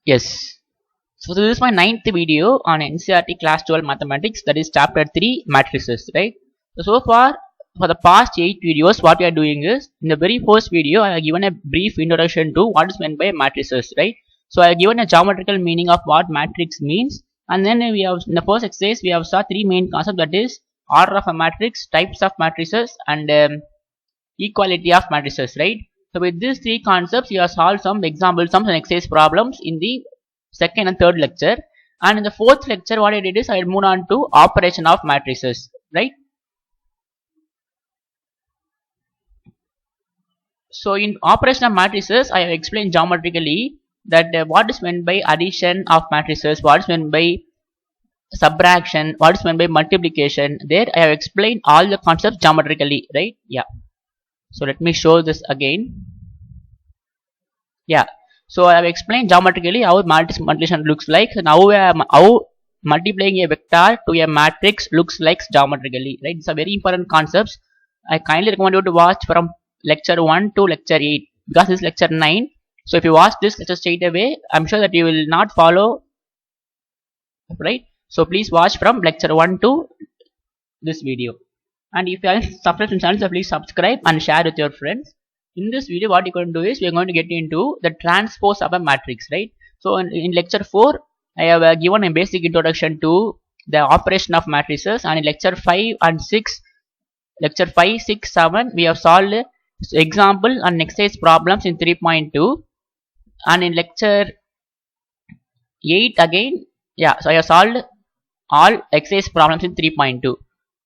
Yes. So this is my ninth video on NCERT Class 12 Mathematics, that is Chapter 3 Matrices, right? So far, for the past 8 videos, what we are doing is, in the very first video, I have given a brief introduction to what is meant by matrices, right? So I have given a geometrical meaning of what matrix means, and then we have, in the first exercise, we have saw three main concepts, that is, order of a matrix, types of matrices, and equality of matrices, right? So with these three concepts, you have solved some example sums and exercise problems in the second and third lecture, and in the fourth lecture what I did is I moved on to operation of matrices, right? So in operation of matrices I have explained geometrically that what is meant by addition of matrices, what is meant by subtraction, what is meant by multiplication. There I have explained all the concepts geometrically, right? Yeah. So let me show this again. Yeah. So I have explained geometrically how matrix multiplication looks like, and how multiplying a vector to a matrix looks like geometrically, right? These are very important concepts. I kindly recommend you to watch from lecture 1 to lecture 8, because this is lecture 9. So if you watch this lecture straight away, I'm sure that you will not follow, right? So please watch from lecture 1 to this video. And if you haven't subscribed to the channel, so please subscribe and share with your friends. In this video what you're going to do is we're going to get into the transpose of a matrix, right? So in lecture 4 I have given a basic introduction to the operation of matrices, and in lecture 5 and 6, lecture 5, 6, 7 we have solved example and exercise problems in 3.2, and in lecture 8 again, yeah, so I have solved all exercise problems in 3.2.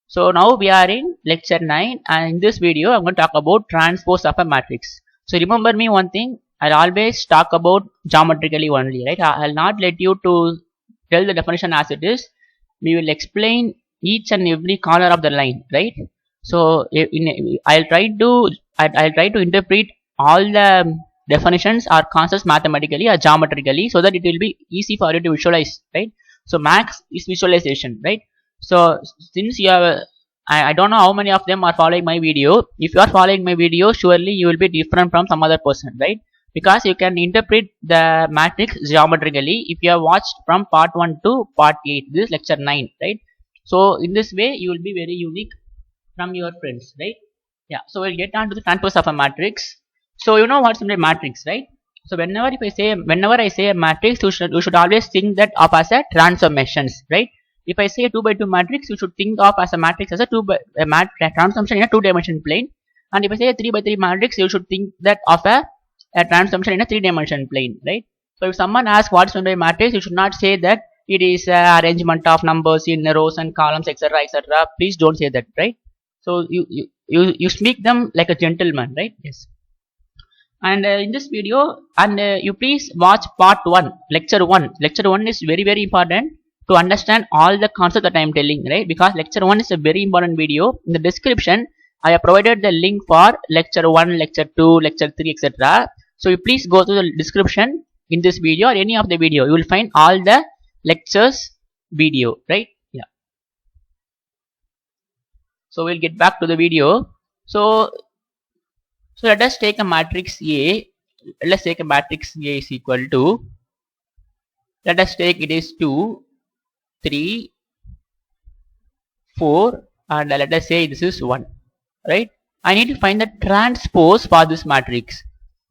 So now we are in lecture 9, and in this video I'm going to talk about transpose of a matrix. So remember me one thing, I'll always talk about geometrically only, right? I'll not let you to tell the definition as it is. We will explain each and every corner of the line, right? So I'll try to interpret all the definitions or concepts mathematically or geometrically, so that it will be easy for you to visualize, right? So max is visualization, right? So since you have I don't know how many of them are following my video. If you are following my video, surely you will be different from some other person, right? Because you can interpret the matrix geometrically if you have watched from part 1 to part 8. This is lecture 9, right? So in this way you will be very unique from your friends, right? Yeah. So we'll get on to the transpose of a matrix. So you know what's a matrix, right? So whenever I say a matrix, you should always think that of as a transformations, right? If I say a 2 by 2 matrix, you should think of as a matrix as a transformation in a 2-dimension plane. And if I say a 3 by 3 matrix, you should think that of a transformation in a 3-dimension plane, right? So if someone asks what's meant by matrix, you should not say that it is arrangement of numbers in rows and columns, etc., etc. Please don't say that, right? So you speak them like a gentleman, right? Yes. And in this video, and you please watch part 1, lecture 1. Lecture 1 is very important to understand all the concepts that I am telling, right? Because lecture 1 is a very important video. In the description I have provided the link for lecture 1, lecture 2, lecture 3, etc. So you please go to the description in this video or any of the video. You will find all the lectures video, right? Yeah. So we'll get back to the video. So let us take a matrix A. Let's take a matrix A is equal to, let us take it is 2, 3, 4, and let us say this is 1, right? I need to find the transpose for this matrix.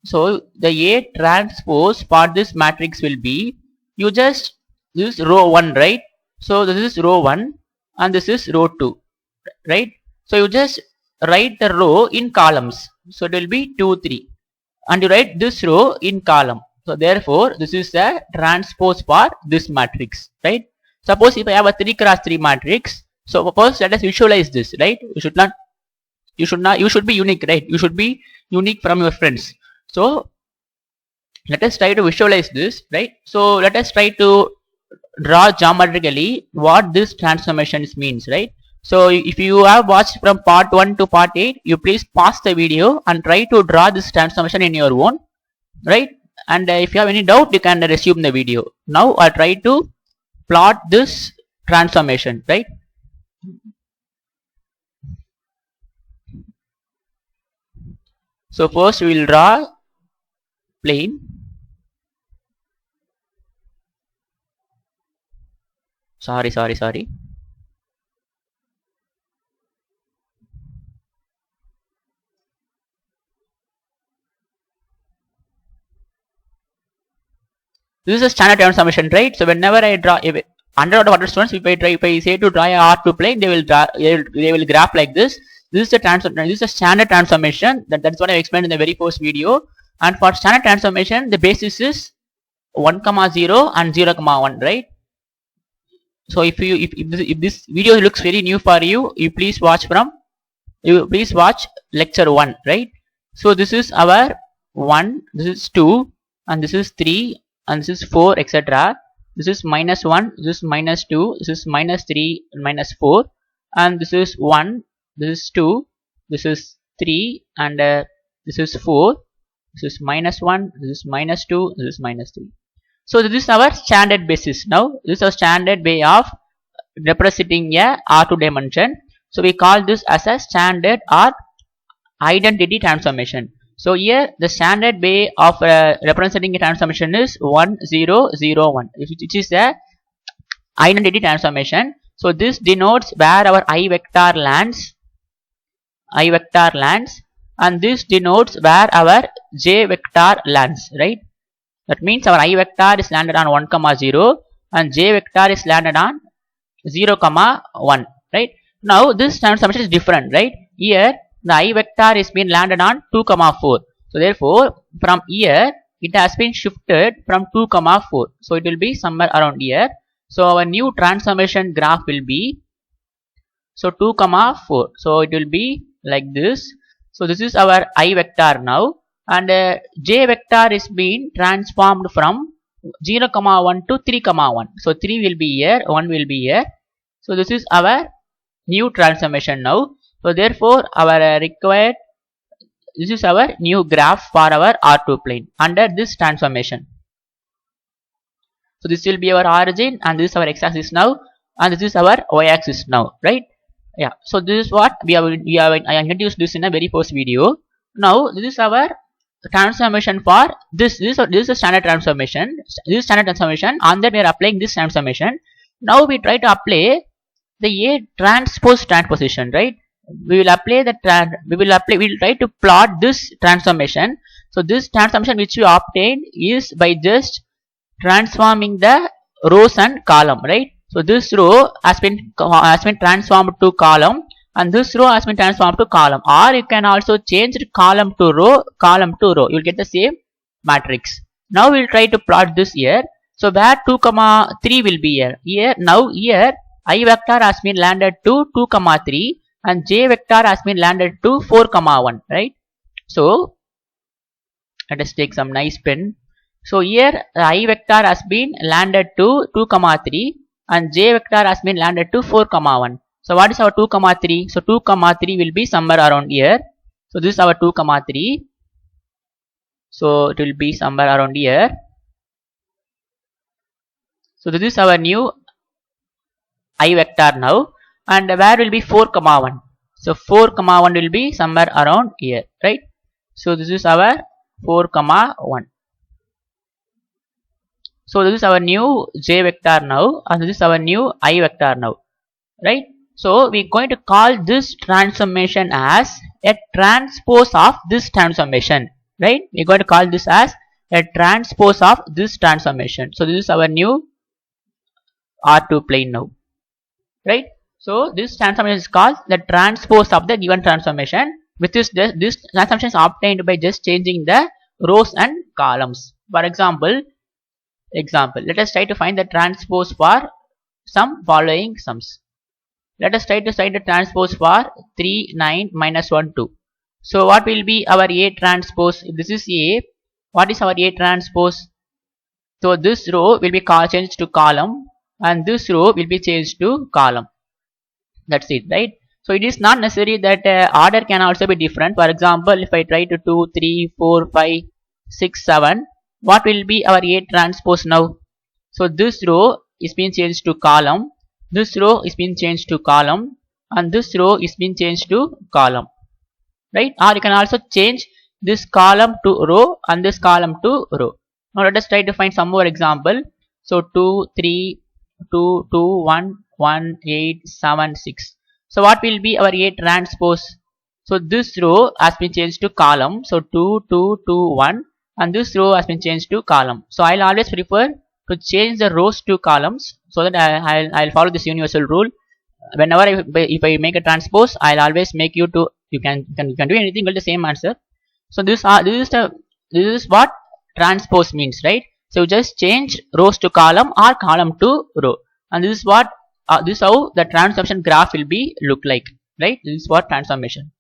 So the A transpose for this matrix will be, you just use row 1, right? So this is row 1 and this is row 2, right? So you just write the row in columns. So it will be 2, 3, and you write this row in column. So therefore this is a transpose for this matrix, right? Suppose if I have a 3 cross 3 matrix, so first let us visualize this, right? You should be unique, right? You should be unique from your friends. So let us try to visualize this, right? So let us try to draw geometrically what this transformations means, right? So if you have watched from part 1 to part 8, you please pause the video and try to draw this transformation in your own, right? And if you have any doubt, you can resume the video. Now I'll try to plot this transformation, right? So first we will draw plane, Sorry. This is a standard transformation, right? So whenever I draw underwater students, if I say to draw a R2 plane, they will graph like this. This is a standard transformation. That's what I explained in the very first video. And for standard transformation, the basis is 1, 0 and 0, 1, right? So if this video looks very new for you, you please watch lecture 1, right? So this is our 1, this is 2, and this is 3, and this is 4, etc. This is minus 1, this is minus 2, this is minus 3, and minus 4, and this is 1, this is 2, this is 3, and this is 4, this is minus 1, this is minus 2, this is minus 3. So this is our standard basis. Now this is our standard way of representing a R2 dimension. So we call this as a standard or identity transformation. So here the standard way of representing a transformation is 1, 0, 0, 1, which is the identity transformation. So this denotes where our I vector lands, and this denotes where our J vector lands, right? That means our I vector is landed on 1, 0, and J vector is landed on 0, 1, right? Now this transformation is different, right? Here the I vector is being landed on 2, 4. So therefore from here it has been shifted from 2, 4. So it will be somewhere around here. So our new transformation graph will be 2, 4. So it will be like this. So this is our I vector now. And J vector is being transformed from 0, 1 to 3, 1. So 3 will be here, 1 will be here. So this is our new transformation now. So therefore our this is our new graph for our R2 plane under this transformation. So this will be our origin, and this is our x-axis now, and this is our y-axis now, right? Yeah. So this is what I introduced this in a very first video. Now this is our transformation for this is a standard transformation. This is standard transformation. On that we are applying this transformation. Now we try to apply the A transpose transposition, right? We will apply we'll try to plot this transformation. So this transformation which we obtained is by just transforming the rows and column, right? So this row has been transformed to column, and this row has been transformed to column, or you can also change column to row. You will get the same matrix. Now we will try to plot this here. So where 2, 3 will be here. Here I vector has been landed to 2, 3, and J vector has been landed to 4, 1, right? So let us take some nice pen. So here I vector has been landed to 2, 3, and J vector has been landed to 4, 1. So what is our 2, 3? So 2, 3 will be somewhere around here. So this is our 2, 3. So it will be somewhere around here. So this is our new I vector now, and where will be 4, 1? So 4, 1 will be somewhere around here, right? So this is our 4, 1. So this is our new J vector now, and this is our new I vector now, right? So we are going to call this transformation as a transpose of this transformation, right? We are going to call this as a transpose of this transformation. So this is our new R2 plane now, right? So this transformation is called the transpose of the given transformation, which is this transformation is obtained by just changing the rows and columns. For example, let us try to find the transpose for some following sums. Let us try to find the transpose for 3, 9, minus 1, 2. So what will be our A transpose? If this is A, what is our A transpose? So this row will be changed to column, and this row will be changed to column. That's it, right? So it is not necessary that order can also be different. For example, if I try to 2, 3, 4, 5, 6, 7, what will be our A transpose now? So this row is being changed to column, this row is being changed to column, and this row is being changed to column, right? Or you can also change this column to row and this column to row. Now let us try to find some more example. So 2, 3, 2, 2, 1, 1, 8, 7, 6. So what will be our A transpose? So this row has been changed to column. So 2, 2, 2, 1, and this row has been changed to column. So I'll always prefer to change the rows to columns so that I'll follow this universal rule. Whenever if I make a transpose, I'll always make you to you can do anything, get the same answer. So this is what transpose means, right? So you just change rows to column or column to row, and this is what this is how the transformation graph will be look like, right? This is what transformation.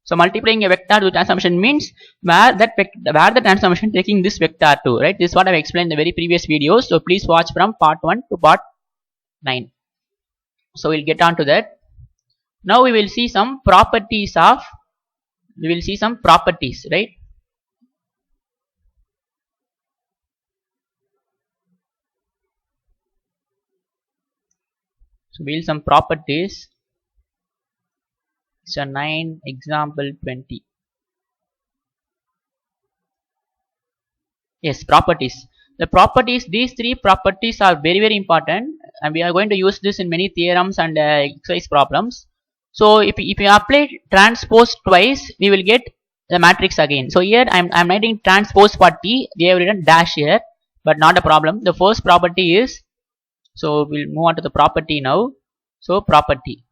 So multiplying a vector to transformation means where the transformation taking this vector to, right? This is what I've explained in the very previous videos. So please watch from part 1 to part 9. So we'll get on to that. Now we will see some properties, right? So we'll some properties. So 9, example 20. Yes, properties. The properties, these three properties are very important, and we are going to use this in many theorems and exercise problems. So if you apply transpose twice, we will get the matrix again. So here I'm writing transpose for T. We have written dash here, but not a problem. The first property is, so we'll move on to the property now. So property.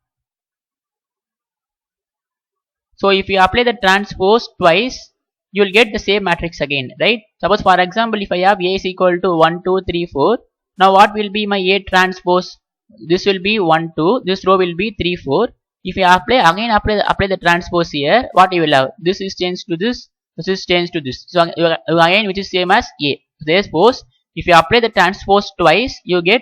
So if you apply the transpose twice, you will get the same matrix again, right? Suppose for example, if I have A is equal to 1, 2, 3, 4. Now what will be my A transpose? This will be 1, 2. This row will be 3, 4. If you apply the transpose here, what you will have? This is changed to this. This is changed to this. So again, which is same as A. Therefore, if you apply the transpose twice, you get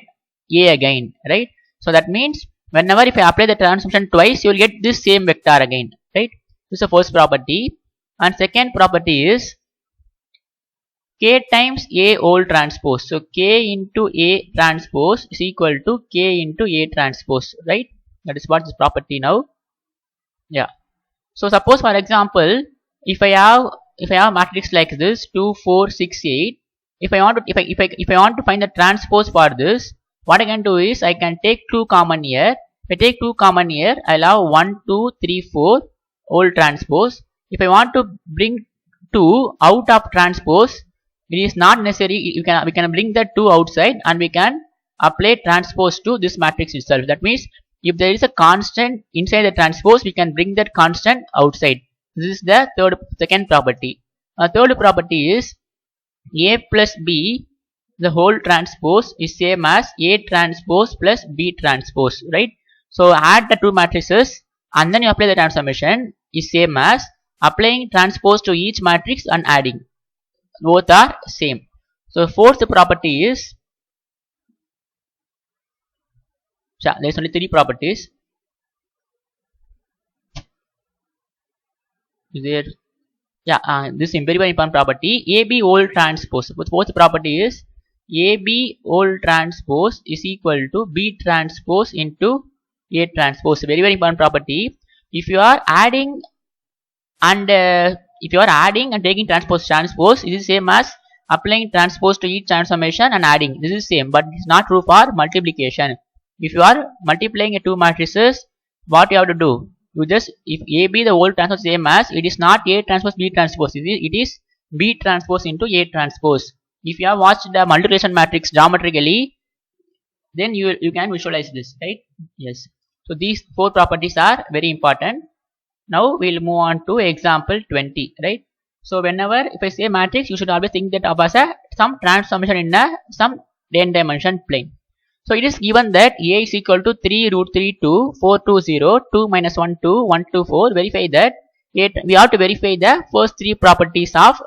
A again, right? So that means whenever if you apply the transformation twice, you will get this same vector again, right? This is the first property. And second property is K times A whole transpose. So K into A transpose is equal to K into A transpose, right? That is what this property now. Yeah. So suppose for example, if I have a matrix like this 2, 4, 6, 8. If I want to find the transpose for this, what I can do is I can take 2 common here. If I take 2 common here, I'll have 1, 2, 3, 4 whole transpose. If I want to bring 2 out of transpose, it is not necessary. We can bring that 2 outside and we can apply transpose to this matrix itself. That means if there is a constant inside the transpose, we can bring that constant outside. This is the second property. Third property is A plus B, the whole transpose is same as A transpose plus B transpose, right? So add the two matrices and then you apply the transformation is same as applying transpose to each matrix and adding. Both are same. So fourth property is, there is only 3 properties. Is there? Yeah, this is very important property. AB whole transpose. The fourth property is AB whole transpose is equal to B transpose into A transpose. Very important property. If you are adding and taking transpose, it is same as applying transpose to each transformation and adding. This is same, but it is not true for multiplication. If you are multiplying 2 matrices, what you have to do? You just, if AB the whole transpose is same as, it is not A transpose B transpose. It is B transpose into A transpose. If you have watched the multiplication matrix geometrically, then you can visualize this, right? Yes. So these 4 properties are very important. Now we'll move on to example 20, right? So whenever if I say matrix, you should always think that of as some transformation in some n dimension plane. So it is given that A is equal to 3 root 3 2 4 2 0 2 minus 1 2 1 2 4. Verify that we have to verify the first 3 properties of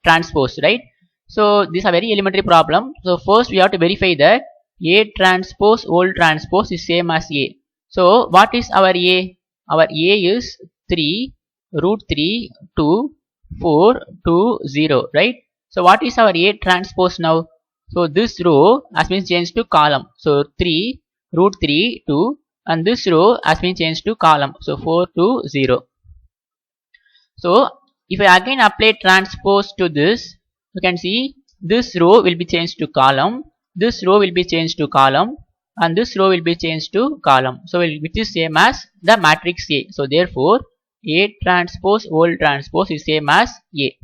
transpose, right? So these are very elementary problem. So first we have to verify that A transpose whole transpose is same as A. So what is our A? Our A is 3 root 3 2 4 2 0, right? So what is our A transpose now? So this row has been changed to column. So 3 root 3 2, and this row has been changed to column. So 4 2 0. So if I again apply transpose to this, you can see this row will be changed to column this row will be changed to column and this row will be changed to column. So which is same as the matrix A. So therefore A transpose whole transpose is same as A.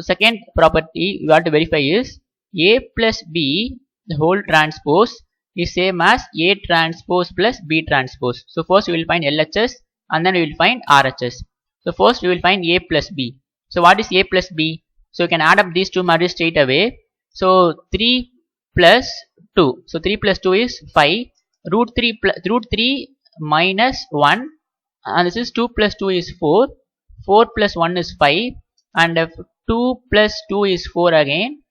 Second property you have to verify is A plus B the whole transpose is same as A transpose plus B transpose. So first we will find LHS and then we will find RHS. So first we will find A plus B. So what is A plus B? So you can add up these two matrices straight away. So 3 plus 2. So 3 plus 2 is 5. Root 3 minus 1 and this is 2 plus 2 is 4. 4 plus 1 is 5 and 2 plus 2 is 4 again.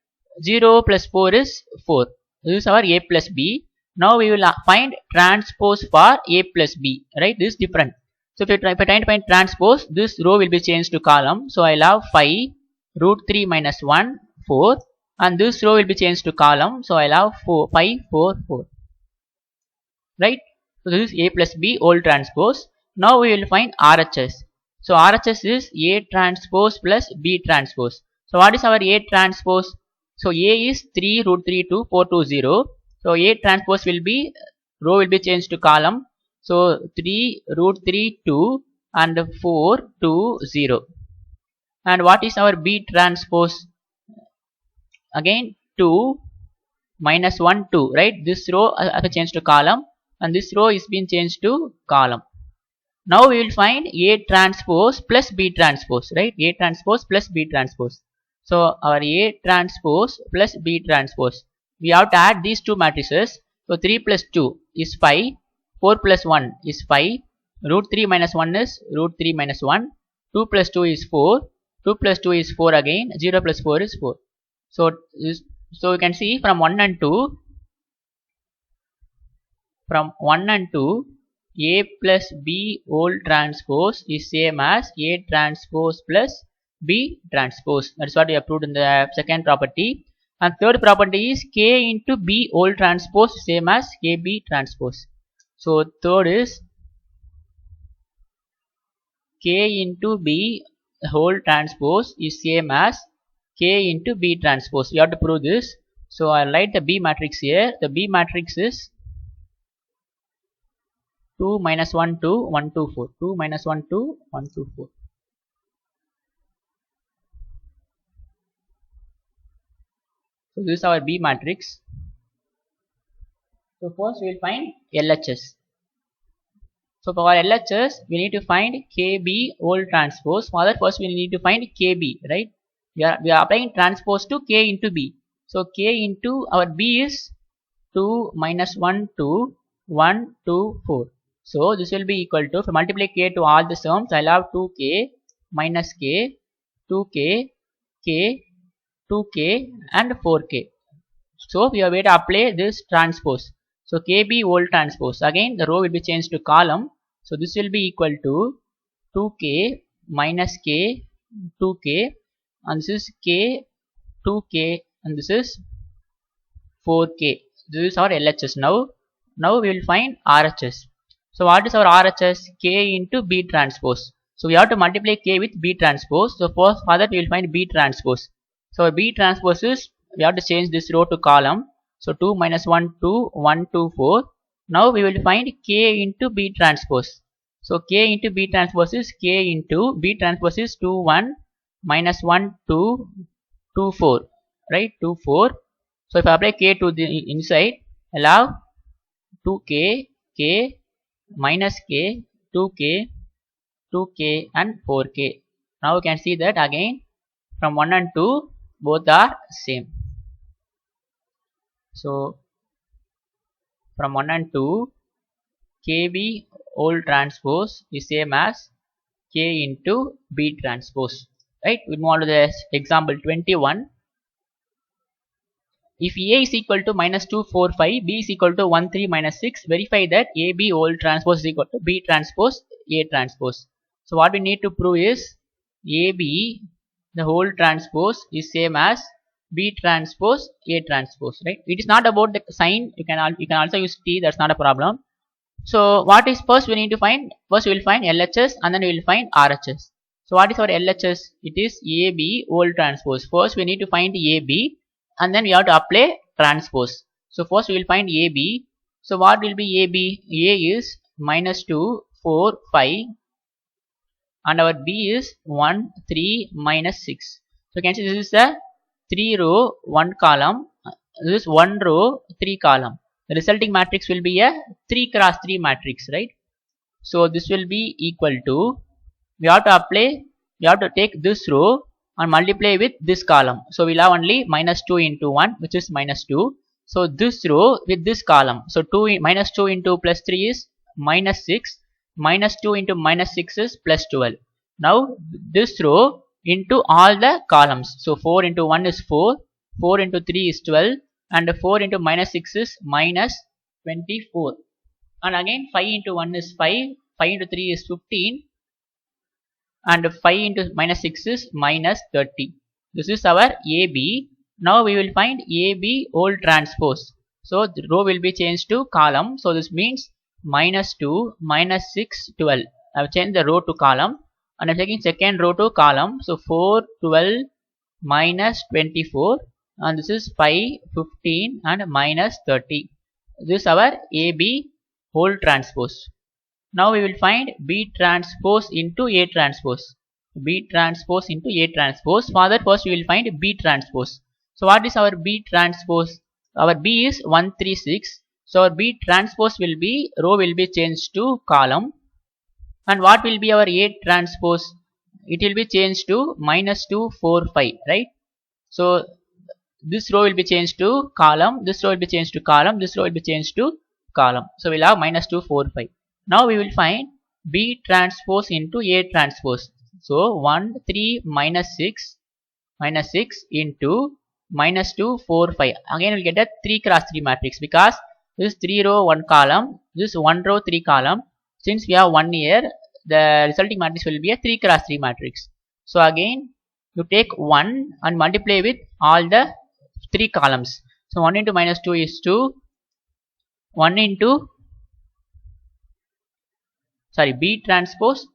0 plus 4 is 4. This is our A plus B. Now we will find transpose for A plus B, right? This is different. So if I try to find transpose, this row will be changed to column. So I'll have 5 root 3 minus 1 4 and this row will be changed to column. So I'll have 5 4 4, right? So this is A plus B whole transpose. Now we will find RHS. So RHS is A transpose plus B transpose. So what is our A transpose? So A is 3 root 3 2 4 2 0. So A transpose will be row will be changed to column. So 3 root 3 2 and 4 2 0. And what is our B transpose? Again 2 minus 1 2, right? This row has changed to column and this row is being changed to column. Now we will find A transpose plus B transpose, right? A transpose plus B transpose. So our A transpose plus B transpose. We have to add these two matrices. So 3 plus 2 is 5. 4 plus 1 is 5. Root 3 minus 1 is root 3 minus 1. 2 plus 2 is 4. 2 plus 2 is 4 again. 0 plus 4 is 4. So you can see from 1 and 2. From 1 and 2. A plus B whole transpose is same as A transpose plus B transpose. That is what we have proved in the second property. And third property is K into B whole transpose same as KB transpose. So third is K into B whole transpose is same as K into B transpose. We have to prove this. So I'll write the B matrix here. The B matrix is 2 minus 1 2 1 2 4. 2 minus 1 2 1 2 4. So this is our B matrix. So first we will find LHS. So for our LHS we need to find KB whole transpose. For that first we need to find KB, right? We are applying transpose to K into B. So K into our B is 2 minus 1 2 1 2 4. So this will be equal to, if I multiply K to all the terms, I'll have 2K minus K, 2K, K, 2K and 4K. So we are going to apply this transpose. So KB whole transpose. Again the row will be changed to column. So this will be equal to 2K minus K, 2K and this is K, 2K and this is 4K. This is our LHS. Now we will find RHS. So what is our RHS? K into B transpose. So we have to multiply K with B transpose. So for that we will find B transpose. So B transpose is, we have to change this row to column. So 2 minus 1 2 1 2 4. Now we will find K into B transpose. So K into B transpose is K into B transpose is 2 1 minus 1 2 2 4, right? 2 4. So if I apply K to the inside, allow 2K K minus K, 2K, 2K and 4K. Now you can see that again from 1 and 2 both are same. So from 1 and 2 KB whole transpose is same as K into B transpose, right? We move on to the example 21. If A is equal to minus 2 4 5, B is equal to 1 3 minus 6, verify that AB whole transpose is equal to B transpose A transpose. So what we need to prove is AB the whole transpose is same as B transpose A transpose, right? It is not about the sign. You can also use T. That's not a problem. So what is first we need to find? First we will find LHS and then we will find RHS. So what is our LHS? It is AB whole transpose. First we need to find AB and then we have to apply transpose. So first we will find AB. So what will be AB? A is minus 2, 4, 5, and our B is 1, 3, minus 6. So you can see this is a 3 row, 1 column. This is 1 row, 3 column. The resulting matrix will be a 3 cross 3 matrix, right? So this will be equal to, we have to take this row and multiply with this column. So we'll have only minus 2 into 1, which is minus 2. So this row with this column. So minus 2 into plus 3 is minus 6. Minus 2 into minus 6 is plus 12. Now this row into all the columns. So 4 into 1 is 4. 4 into 3 is 12. And 4 into minus 6 is minus 24. And again 5 into 1 is 5. 5 into 3 is 15. And 5 into minus 6 is minus 30. This is our AB. Now we will find AB whole transpose. So the row will be changed to column. So this means minus 2, minus 6, 12. I have changed the row to column. And I am taking second row to column. So 4, 12, minus 24. And this is 5, 15 and minus 30. This is our AB whole transpose. Now we will find B transpose into A transpose. B transpose into A transpose. For that first we will find B transpose. So what is our B transpose? Our B is 136. So our B transpose will be, row will be changed to column. And what will be our A transpose? It will be changed to minus 2, 4, 5, right? So this row will be changed to column, this row will be changed to column, this row will be changed to column. So we'll have minus 2, 4, 5. Now we will find B transpose into A transpose. So 1, 3, minus 6 into minus 2, 4, 5. Again we'll get a 3 cross 3 matrix because this is 3 row 1 column, this is 1 row 3 column. Since we have 1 here, the resulting matrix will be a 3 cross 3 matrix. So again you take 1 and multiply with all the 3 columns. So 1 into minus 2 is 2. 1 into B transpose,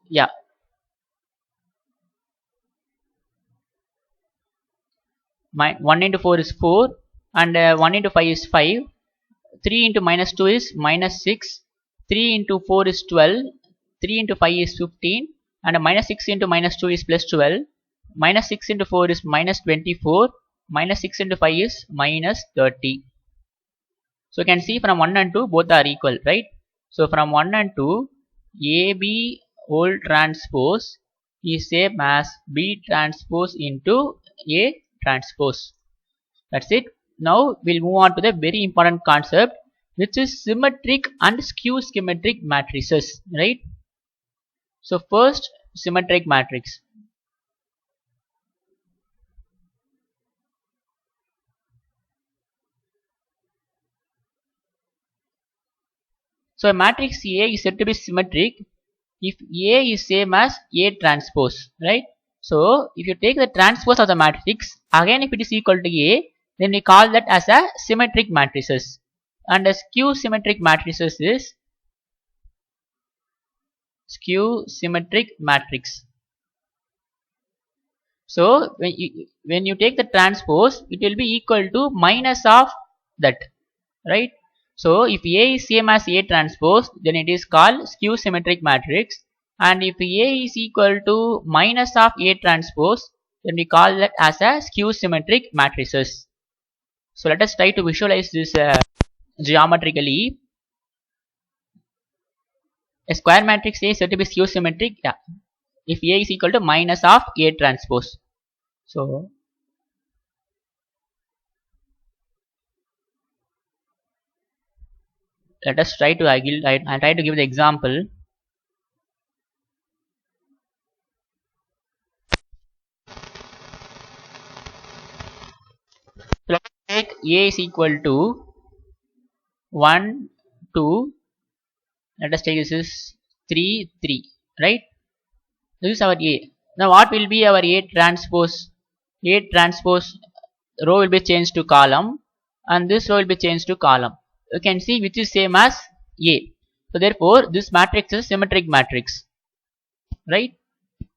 1 into 4 is 4 and 1 into 5 is 5. 3 into minus 2 is minus 6. 3 into 4 is 12. 3 into 5 is 15 and minus 6 into minus 2 is plus 12. Minus 6 into 4 is minus 24. Minus 6 into 5 is minus 30. So you can see from 1 and 2 both are equal, right? So from 1 and 2, AB whole transpose is same as B transpose into A transpose. That's it. Now we'll move on to the very important concept, which is symmetric and skew symmetric matrices, right? So first, symmetric matrix. So a matrix A is said to be symmetric if A is same as A transpose, right? So if you take the transpose of the matrix, again if it is equal to A, then we call that as a symmetric matrices. And a skew symmetric matrices is skew symmetric matrix. So when you take the transpose, it will be equal to minus of that, right? So if A is same as A transpose, then it is called skew symmetric matrix. And if A is equal to minus of A transpose, then we call that as a skew symmetric matrices. So let us try to visualize this geometrically. A square matrix A is said to be skew symmetric, if A is equal to minus of A transpose. So let us try to I'll try to give the example. So let us take A is equal to 1, 2. Let us take this is 3, 3, right? This is our A. Now what will be our A transpose? A transpose row will be changed to column and this row will be changed to column. You can see which is same as A. So therefore this matrix is symmetric matrix, right?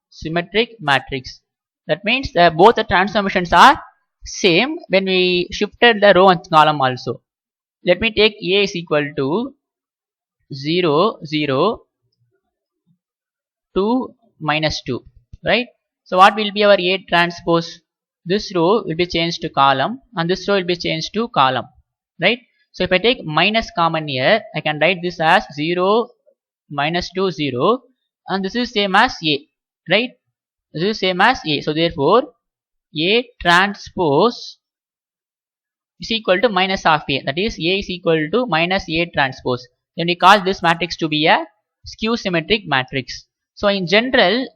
Symmetric matrix. That means both the transformations are same when we shifted the row and column also. let me take A is equal to 0, 0, 2, minus 2, right? So what will be our A transpose? This row will be changed to column and this row will be changed to column, right? So if I take minus common here, I can write this as 0, minus 2, 0, and this is same as A, right? This is same as A. So therefore, A transpose is equal to minus of A. That is, A is equal to minus A transpose. Then we call this matrix to be a skew symmetric matrix. So in general,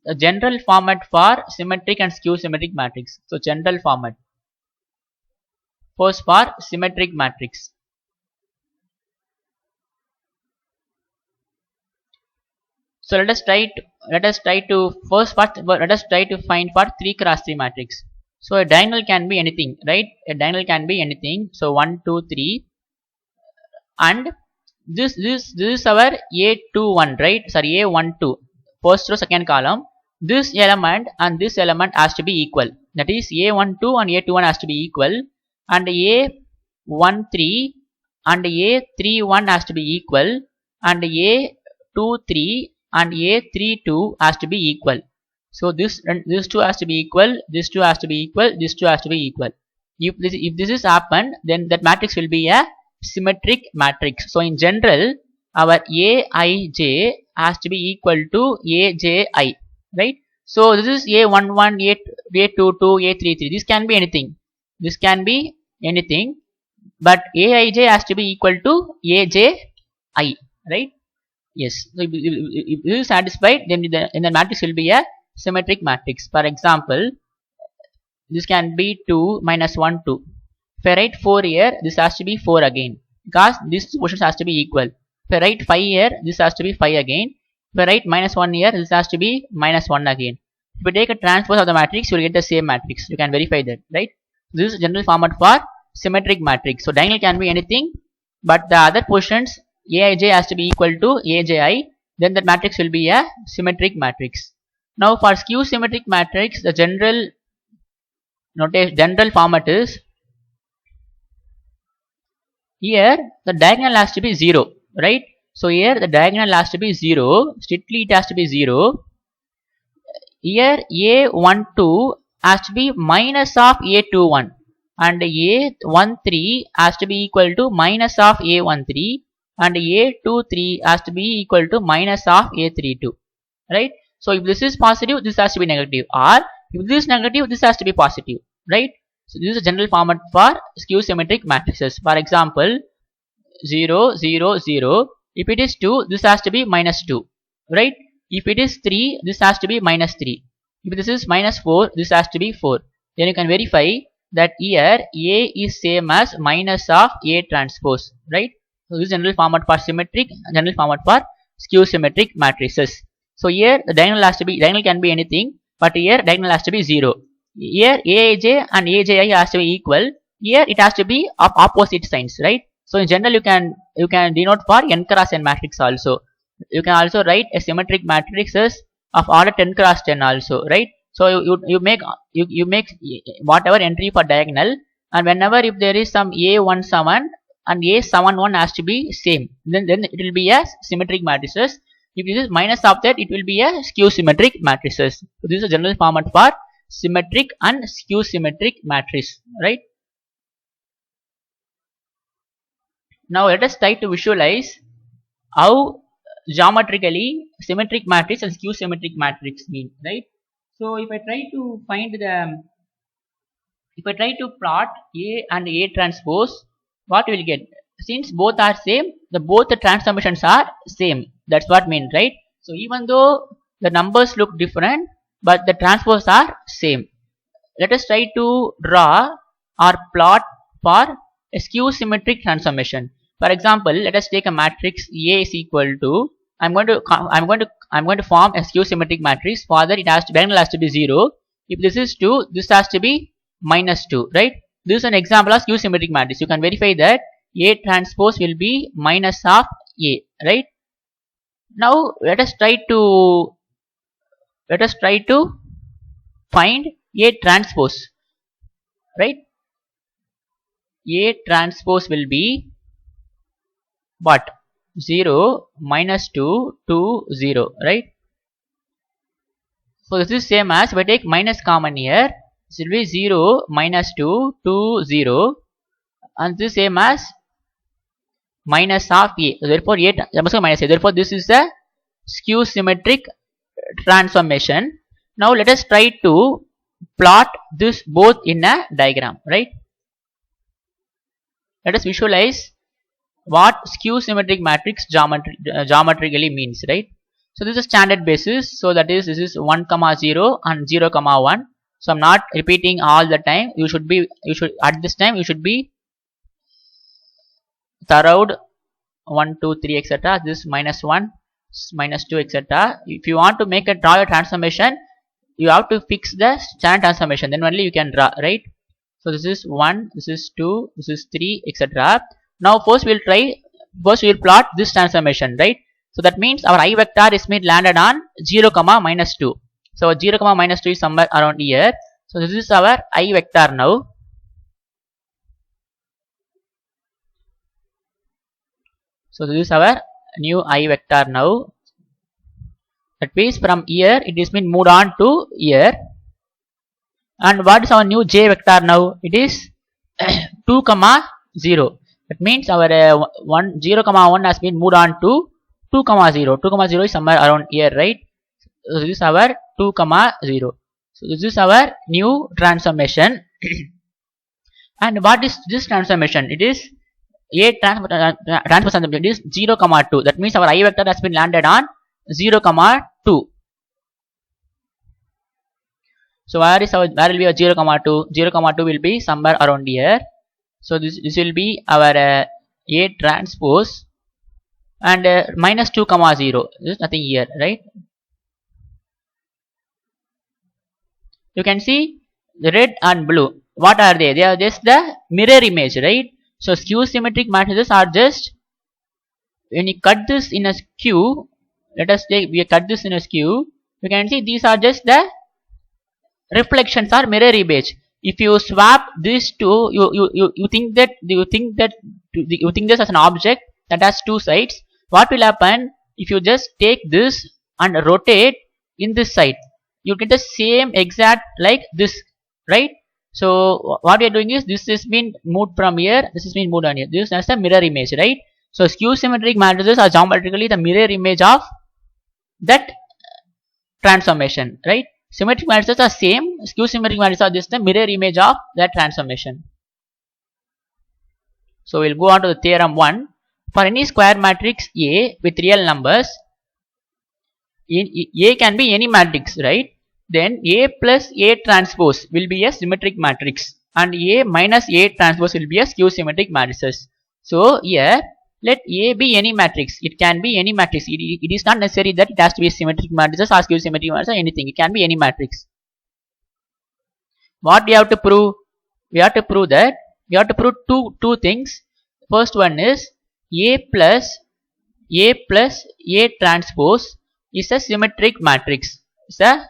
the general format for symmetric and skew symmetric matrix. So general format. First for symmetric matrix. So let us try to find for 3 cross 3 matrix. So a diagonal can be anything, right? A diagonal can be anything. So 1, 2, 3, and this is our A21, right? Sorry, A12. First row, second column. This element and this element has to be equal. That is, A12 and A21 has to be equal, and A13 and A31 has to be equal, and A23 and A32 has to be equal. So this two has to be equal, this two has to be equal, this two has to be equal. If this is happened, then that matrix will be a symmetric matrix. So in general, our Aij has to be equal to Aji, right? So this is A11, A22, A33. This can be anything. This can be anything, but Aij has to be equal to Aji, right? Yes. So if this is satisfied, then the matrix will be a symmetric matrix. For example, this can be 2 minus 1, 2. If I write 4 here, this has to be 4 again, because these portions has to be equal. If I write 5 here, this has to be 5 again. If I write minus 1 here, this has to be minus 1 again. If you take a transpose of the matrix, you will get the same matrix. You can verify that, right? This is general format for symmetric matrix. So diagonal can be anything, but the other portions Aij has to be equal to Aji. Then the matrix will be a symmetric matrix. Now for skew symmetric matrix, the general format is, here the diagonal has to be 0, right? So here the diagonal has to be 0, strictly it has to be 0. Here A12 has to be minus of A21, and A13 has to be equal to minus of A13, and A23 has to be equal to minus of A32, right? So if this is positive, this has to be negative, or if this is negative, this has to be positive, right? So this is a general format for skew symmetric matrices. For example, 0, 0, 0. If it is 2, this has to be minus 2, right? If it is 3, this has to be minus 3. If this is minus 4, this has to be 4. Then you can verify that here A is same as minus of A transpose, right? So this is general format for symmetric, general format for skew symmetric matrices. So here the diagonal can be anything, but here diagonal has to be 0. Here Aij and Aji has to be equal. Here it has to be of opposite signs, right? So in general, you can denote for n cross n matrix also. You can also write a symmetric matrices of order 10 cross 10 also, right? So you make whatever entry for diagonal, and whenever if there is some A17 and A71 has to be same, then it will be a symmetric matrices. If this is minus of that, it will be a skew symmetric matrices. So this is a general format for symmetric and skew symmetric matrix, right? Now let us try to visualize how geometrically symmetric matrix and skew symmetric matrix mean, right? So if I try to plot A and A transpose, what we will get? Since both are same, both the transformations are same. That's what mean, right? So even though the numbers look different, but the transpose are same. Let us try to draw or plot for a skew symmetric transformation. For example, let us take a matrix A is equal to, I'm going to form a skew symmetric matrix. For that, diagonal has to be 0. If this is 2, this has to be minus 2, right? This is an example of skew symmetric matrix. You can verify that A transpose will be minus of A, right? Now let us try to find A transpose, right? A transpose will be what? 0, minus 2, 2, 0, right? So this is same as if I take minus common here, this will be 0, minus 2, 2, 0, and this is same as minus of A. So therefore minus A. Therefore this is a skew symmetric transformation. Now let us try to plot this both in a diagram, right? Let us visualize what skew symmetric matrix geometrically means, right? So this is standard basis. So that is, this is 1 comma 0 and 0 comma 1. So I'm not repeating all the time. You should at this time you should be thorough. 1, 2, 3, etc. This minus 1, minus 2, etc. If you want to draw a transformation, you have to fix the standard transformation. Then only you can draw, right? So this is 1, this is 2, this is 3, etc. Now first we will plot this transformation, right? So that means our I vector is landed on 0 comma minus 2. So 0 comma minus 2 is somewhere around here. So this is our I vector now. So this is our new I vector now. That means from here it is been moved on to here. And what is our new J vector now? It is 2 comma 0. That means our 0 comma 1 has been moved on to 2 comma 0. 2 comma 0 is somewhere around here, right? So this is our 2 comma 0. So this is our new transformation. And what is this transformation? It is A transformation. It is 0 comma 2. That means our I vector has been landed on 0 comma 2. So where will be our 0 comma 2? 0 comma 2 will be somewhere around here. So this will be our A transpose, and minus 2 comma 0. There is nothing here, right? You can see the red and blue. What are they? They are just the mirror image, right? So skew symmetric matrices are just, when you cut this in a skew, let us take, we cut this in a skew, you can see these are just the reflections or mirror image. If you swap these two, you think this as an object that has two sides. What will happen if you just take this and rotate in this side? You get the same exact like this, right? So what we are doing is, this has been moved from here, this has been moved on here. This is a mirror image, right? So skew symmetric matrices are geometrically the mirror image of that transformation, right? Symmetric matrices are same. Skew symmetric matrices are just the mirror image of that transformation. So we'll go on to the theorem 1. For any square matrix A with real numbers, A can be any matrix, right? Then A plus A transpose will be a symmetric matrix, and A minus A transpose will be a skew symmetric matrices. So here, let A be any matrix. It can be any matrix. It is not necessary that it has to be symmetric matrices or skew symmetric matrices or anything. It can be any matrix. What we have to prove? We have to prove two things. First one is A plus A transpose is a symmetric matrix. It's a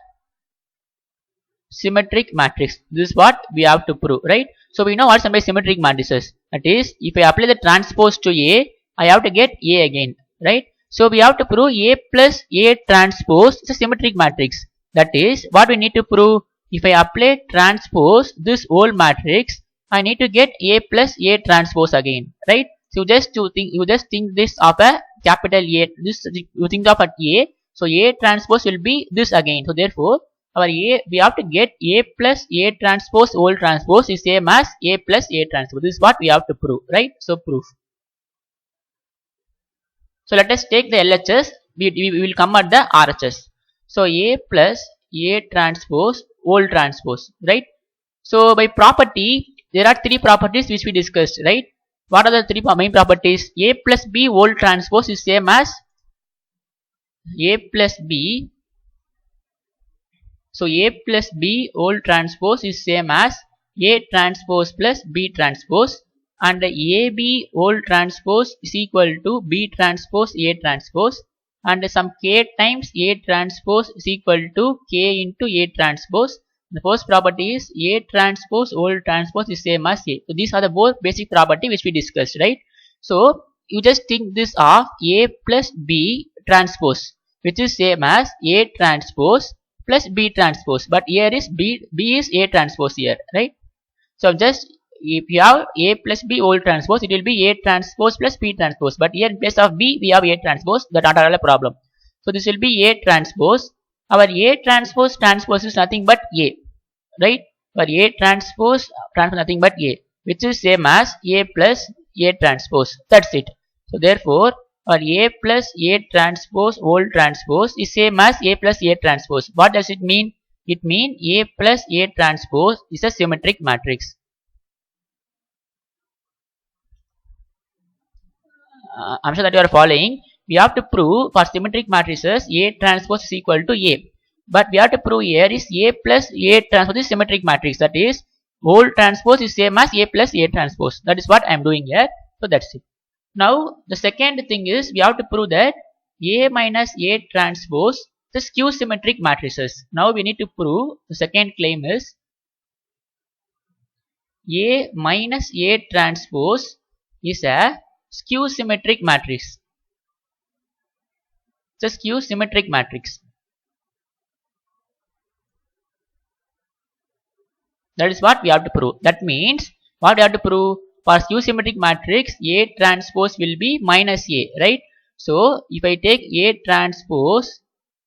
symmetric matrix. This is what we have to prove, right? So we know what is meant by symmetric matrices. That is, if I apply the transpose to A, I have to get A again, right? So we have to prove A plus A transpose is a symmetric matrix. That is what we need to prove. If I apply transpose this whole matrix, I need to get A plus A transpose again, right? So you just think this of a capital A. This you think of at A. So A transpose will be this again. So therefore, our A, we have to get A plus A transpose whole transpose is same as A plus A transpose. This is what we have to prove, right? So proof. So let us take the LHS. We will come at the RHS. So A plus A transpose whole transpose, right? So by property, there are three properties which we discussed, right? What are the three main properties? A plus B whole transpose is same as A plus B. So A plus B whole transpose is same as A transpose plus B transpose, and AB whole transpose is equal to B transpose A transpose, and some K times A transpose is equal to K into A transpose, The first property is A transpose whole transpose is same as A. So these are the both basic property which we discussed, right? So you just think this of A plus B transpose, which is same as A transpose plus B transpose. But here is B is A transpose here, right? So just if you have A plus B whole transpose, it will be A transpose plus B transpose. But here in place of B, we have A transpose. That not all a problem. So this will be A transpose. Our A transpose is nothing but A, right? For A transpose nothing but A, which is same as A plus A transpose. That's it. So therefore, our A plus A transpose whole transpose is same as A plus A transpose. What does it mean? It means A plus A transpose is a symmetric matrix. I'm sure that you are following. We have to prove for symmetric matrices A transpose is equal to A. But we have to prove here is A plus A transpose is symmetric matrix. That is, whole transpose is same as A plus A transpose. That is what I am doing here. So that's it. Now the second thing is we have to prove that A minus A transpose is skew symmetric matrices. Now we need to prove the second claim is A minus A transpose is a skew symmetric matrix. It's a skew symmetric matrix. That is what we have to prove. That means what we have to prove for skew symmetric matrix A transpose will be minus A, right? So if I take A transpose,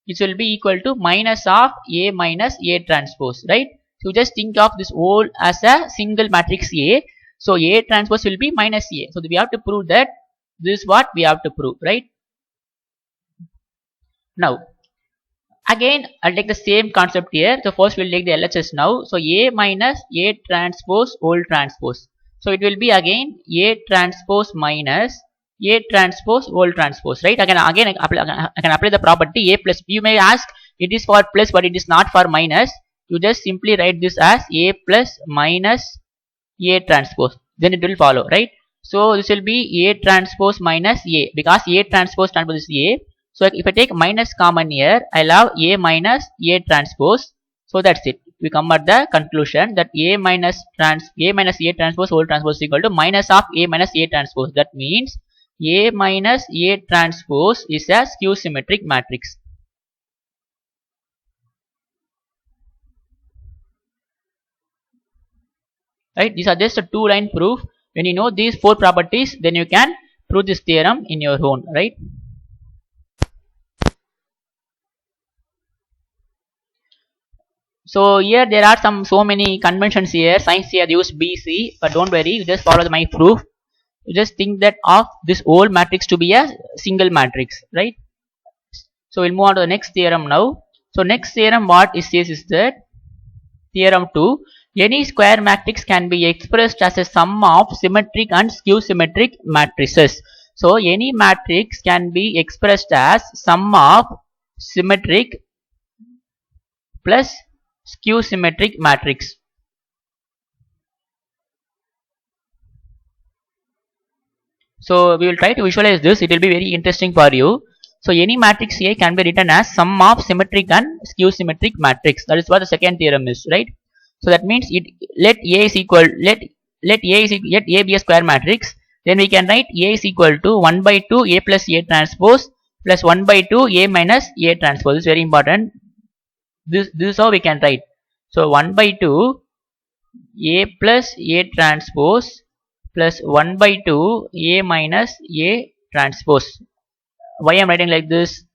it will be equal to minus of A minus A transpose, right? So just think of this whole as a single matrix A. So A transpose will be minus A. So we have to prove that this is what we have to prove, right? Now again I'll take the same concept here. So first we'll take the LHS now. So A minus A transpose whole transpose. So it will be again A transpose minus A transpose whole transpose, right? Again I can apply the property A plus. You may ask, it is for plus but it is not for minus. You just simply write this as A plus minus A transpose. Then it will follow, right? So this will be A transpose minus A, because A transpose is A. So if I take minus common here, I'll have A minus A transpose. So that's it. We come at the conclusion that A minus A transpose whole transpose is equal to minus of A minus A transpose. That means A minus A transpose is a skew symmetric matrix. Right? These are just a two-line proof. When you know these four properties, then you can prove this theorem in your own, right? So here there are so many conventions here. Science here use BC, but don't worry, you just follow my proof. You just think that of this whole matrix to be a single matrix, right? So we'll move on to the next theorem now. So next theorem what it says is that theorem 2, any square matrix can be expressed as a sum of symmetric and skew symmetric matrices. So any matrix can be expressed as sum of symmetric plus skew symmetric matrix. So we will try to visualize this. It will be very interesting for you. So any matrix A can be written as sum of symmetric and skew symmetric matrix. That is what the second theorem is, right? So that means let A be a square matrix. Then we can write A is equal to 1 by 2 A plus A transpose plus 1 by 2 A minus A transpose. This is very important. This is how we can write. So 1 by 2 A plus A transpose plus 1 by 2 A minus A transpose. Why I am writing like this?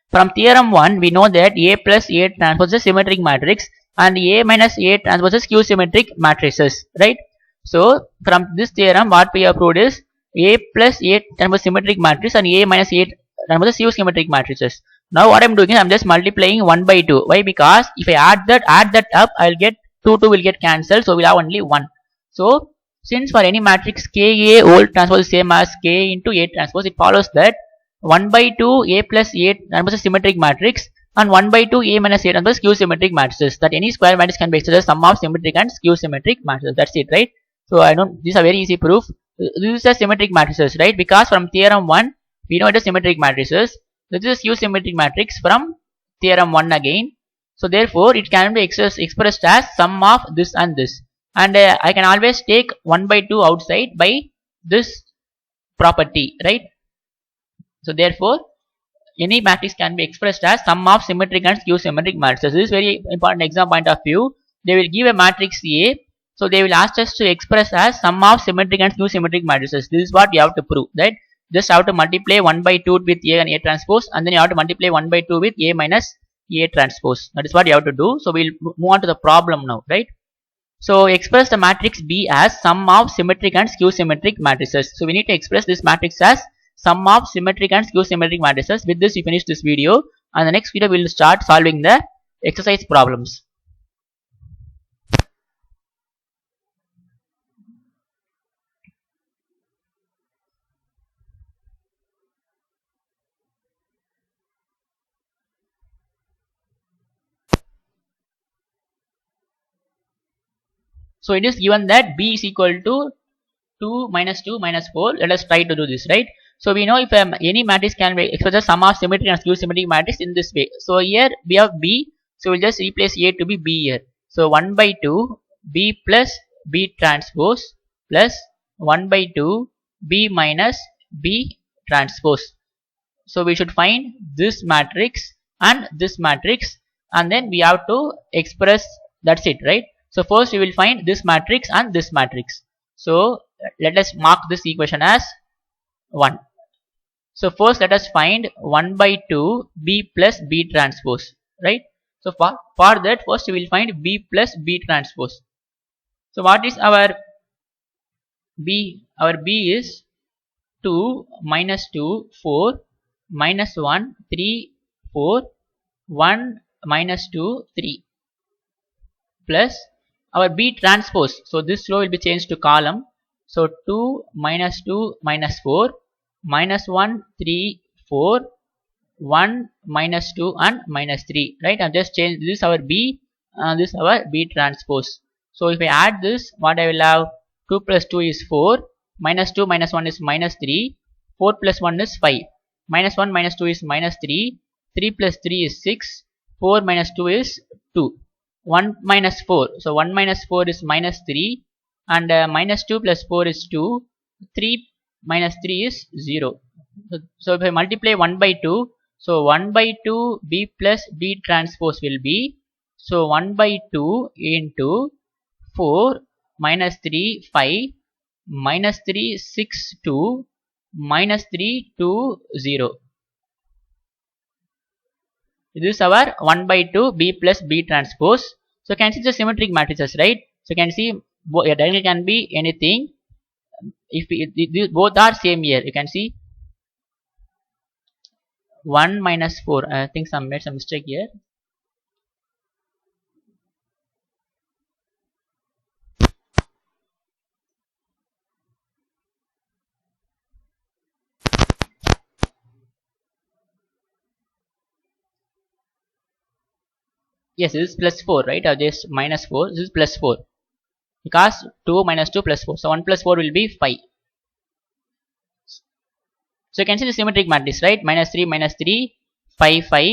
From theorem 1 we know that A plus A transpose is a symmetric matrix and A minus A transpose is skew symmetric matrices, right? So from this theorem what we have proved is A plus A transpose symmetric matrix and A minus A transpose is skew symmetric matrices. Now what I am doing is I am just multiplying 1 by 2. Why? Because if I add that up, I will get 2 will get cancelled, so we will have only 1. So since for any matrix Ka whole transpose is same as K into A transpose, it follows that 1 by 2 A plus A transpose is symmetric matrix and 1 by 2 A minus A transpose is skew symmetric matrices. That any square matrix can be expressed as sum of symmetric and skew symmetric matrices. That's it, right? So these are very easy proof. This is a symmetric matrices, right? Because from theorem 1 we know it is symmetric matrices. This is skew symmetric matrix from theorem 1 again. So therefore it can be expressed as sum of this and this, and I can always take 1 by 2 outside by this property, right? So therefore any matrix can be expressed as sum of symmetric and skew symmetric matrices. This is very important exam point of view. They will give a matrix A, so they will ask us to express as sum of symmetric and skew symmetric matrices. This is what we have to prove, right? Just have to multiply 1 by 2 with A and A transpose, and then you have to multiply 1 by 2 with A minus A transpose. That is what you have to do. So we'll move on to the problem now, right? So express the matrix B as sum of symmetric and skew symmetric matrices. So we need to express this matrix as sum of symmetric and skew symmetric matrices. With this we finish this video, and the next video we will start solving the exercise problems. So it is given that B is equal to 2 minus 2 minus 4. Let us try to do this, right? So we know if any matrix can be expressed as sum of symmetric and skew symmetric matrix in this way. So here we have B, so we'll just replace A to be B here. So 1 by 2 B plus B transpose plus 1 by 2 B minus B transpose. So we should find this matrix and this matrix, and then we have to express, that's it, right? So first we will find this matrix and this matrix. So let us mark this equation as 1. So first let us find 1 by 2 B plus B transpose, right? So for that first we will find B plus B transpose. So what is our B? Our B is 2 minus 2 4 minus 1 3 4 1 minus 2 3 plus our B transpose. So this row will be changed to column. So 2 minus 2 minus 4 minus 1 3 4 1 minus 2 and minus 3, right? I've just changed this our B, this is our B transpose. So if I add this, what I will have, 2 plus 2 is 4, minus 2 minus 1 is minus 3, 4 plus 1 is 5, minus 1 minus 2 is minus 3, 3 plus 3 is 6, 4 minus 2 is 2, 1 minus 4, so 1 minus 4 is minus 3, and minus 2 plus 4 is 2, 3 minus 3 is 0. So if I multiply 1 by 2, so 1 by 2 B plus B transpose will be, so 1 by 2 into 4 minus 3 5 minus 3 6 2 minus 3 2 0. This is our 1 by 2 B plus B transpose. So you can see the symmetric matrices, right? So you can see a diagonal can be anything. If both are same here, you can see 1 minus 4. I think some made some mistake here. Yes, this is plus 4, right? Or this minus 4. This is plus 4. Because 2 minus 2 plus 4. So 1 plus 4 will be 5. So you can see the symmetric matrix, right? Minus 3, 5, 5,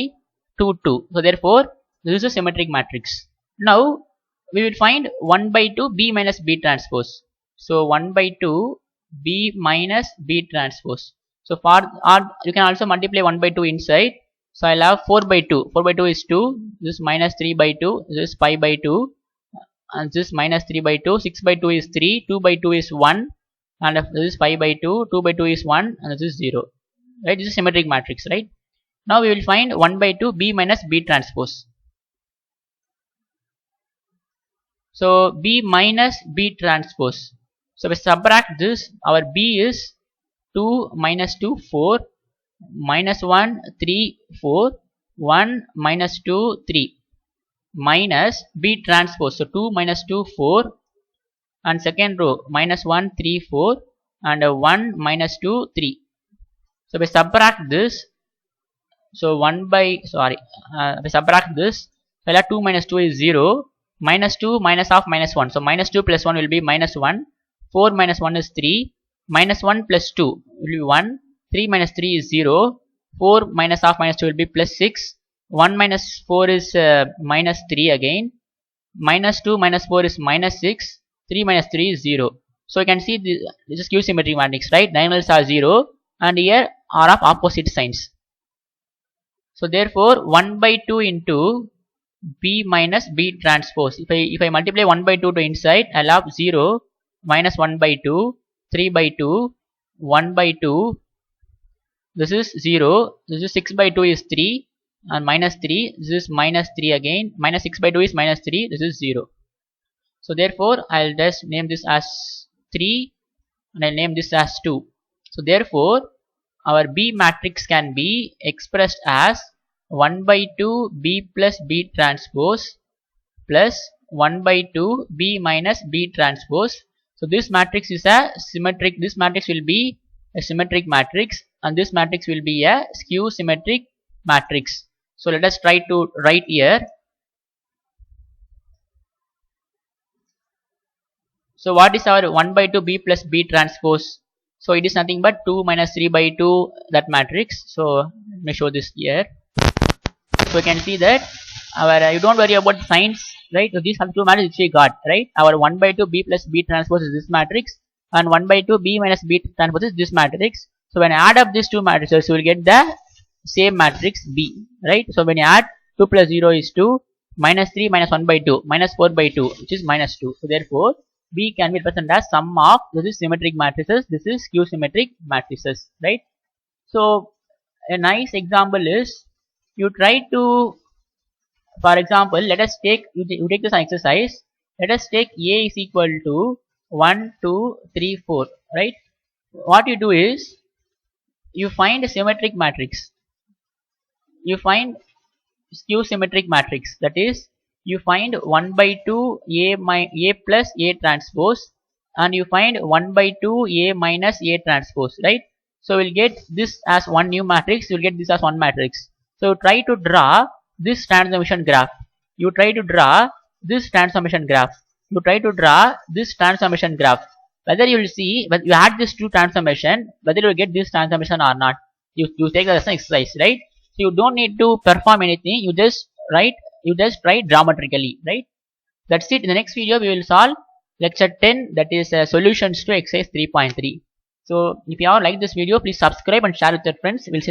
2, 2. So therefore, this is a symmetric matrix. Now, we will find 1 by 2 B minus B transpose. So 1 by 2 B minus B transpose. So for you can also multiply 1 by 2 inside. So I'll have 4 by 2. 4 by 2 is 2. This is minus 3 by 2. This is 5 by 2. And this is minus 3 by 2. 6 by 2 is 3. 2 by 2 is 1. And this is 5 by 2. 2 by 2 is 1. And this is 0. Right? This is symmetric matrix, right? Now we will find 1 by 2 B minus B transpose. So B minus B transpose. So we subtract this. Our B is 2 minus 2 4 minus 1 3 4 1 minus 2 3 minus B transpose. So 2 minus 2 4 and second row minus 1 3 4 and 1 minus 2 3. So we subtract this. So 1 by we subtract this. So 2 minus 2 is 0. Minus 2 minus of minus 1. So minus 2 plus 1 will be minus 1. 4 minus 1 is 3. Minus 1 plus 2 will be 1. 3 minus 3 is 0. 4 minus of minus 2 will be plus 6. 1 minus 4 is minus 3 again. Minus 2 minus 4 is minus 6. 3 minus 3 is 0. So you can see this is Q symmetric matrix, right? Diagonals are 0 and here are of opposite signs. So therefore 1 by 2 into B minus B transpose. If I multiply 1 by 2 to inside, I'll have 0 minus 1 by 2, 3 by 2, 1 by 2. This is 0. This is 6 by 2 is 3 and minus 3. This is minus 3 again. Minus 6 by 2 is minus 3. This is 0. So therefore I'll just name this as 3 and I'll name this as 2. So therefore our B matrix can be expressed as 1 by 2 B plus B transpose plus 1 by 2 B minus B transpose. So this matrix is a symmetric, this matrix will be a symmetric matrix and this matrix will be a skew symmetric matrix. So let us try to write here. So what is our 1 by 2 B plus B transpose? So it is nothing but 2 minus 3 by 2, that matrix. So let me show this here. So you can see that our, you don't worry about signs, right? So these are two matrices which we got, right? Our 1 by 2 B plus B transpose is this matrix and 1 by 2 B minus B transpose is this matrix. So when I add up these two matrices, you will get the same matrix B, right? So when you add 2 plus 0 is 2, minus 3 minus 1 by 2, minus 4 by 2, which is minus 2. So therefore B can be represented as sum of, this is symmetric matrices, this is skew symmetric matrices, right? So a nice example is, you try to, for example, let us take, you take this exercise, let us take A is equal to 1, 2, 3, 4, right? What you do is, you find a symmetric matrix, you find skew symmetric matrix, that is, you find 1 by 2 A plus A transpose and you find 1 by 2 A minus A transpose, right? So we'll get this as one new matrix, you'll get this as one matrix. So try to draw this transformation graph. You try to draw this transformation graph. You try to draw this transformation graph. Whether you will see, when you add this two transformation, whether you will get this transformation or not. You take that as an exercise, right? So you don't need to perform anything. You just write. You just try geometrically, right? That's it. In the next video, we will solve lecture 10, that is solutions to exercise 3.3. So if you all like this video, please subscribe and share with your friends. We'll see